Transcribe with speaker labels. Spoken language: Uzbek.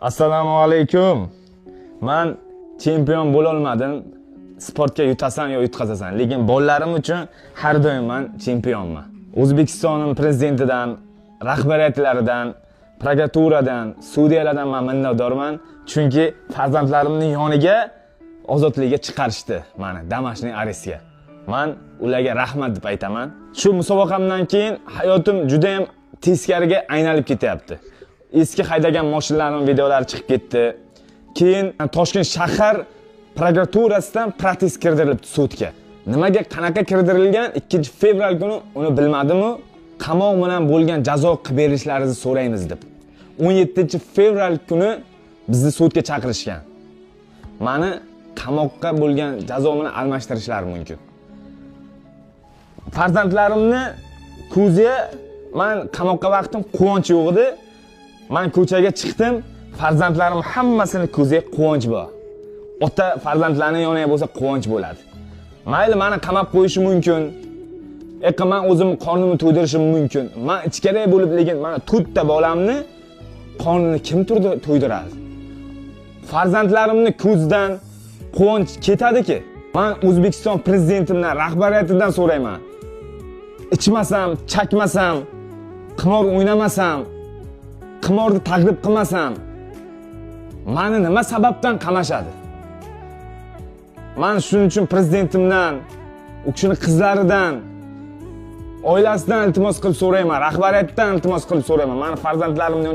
Speaker 1: Assalomu alaykum. Men chempion bo'la olmadim. Sportga yutasan yo yutqazasan, lekin bolalarim uchun har doim men chempionman. O'zbekistonning prezidentidan, rahbariyatlaridan, prokuraturadan, sudyalardan men minnatdorman, chunki farzandlarimning yoniga ozodlikka chiqarishdi meni Damashqning arestiga. Men ularga rahmat deb aytaman. Shu musobaqamdan keyin hayotim juda ham teskariga aylanib ketyapti. Eski haydagan mashinalarning videolari chiqib ketdi. Keyin Toshkent shahar prokuraturasidan protest kirdirilibdi sudga. Nimaga qanaqa kirdirilgan 2-fevral kuni uni bilmadim-u, qamoq bilan bo'lgan jazo qilib berishlaringizni so'raymiz deb. 17-fevral kuni bizni sudga chaqirishgan. Meni qamoqqa bo'lgan jazo bilan almashtirishlari mumkin. Farzandlarimni ko'ziga men qamoqqa vaqtim quvonch yo'q edi. Men ko'chaga chiqdim, farzandlarim hammasini ko'ziga quvonch bor. Ota farzandlarning yoniga bo'lsa quvonch bo'ladi. Mayli meni qamab qo'yishi mumkin. Men o'zim qornimni to'ydirishim mumkin. Men ichkariga bo'lib, lekin mana 4 ta bolamni qornini kim to'ydiradi? Farzandlarimni ko'zdan quvonch ketadiki, men O'zbekiston prezidentimdan, rahbariyatidan so'rayman. Ichmasam, chakmasam, qimor o'ynamasam, qimorni taklif qilmasam, meni nima sababdan qamashadi? Men shuning uchun prezidentimdan, u kishining qizlaridan, oilasidan iltimos qilib so'rayman, rahbariyatdan iltimos qilib so'rayman. Meni farzandlarimni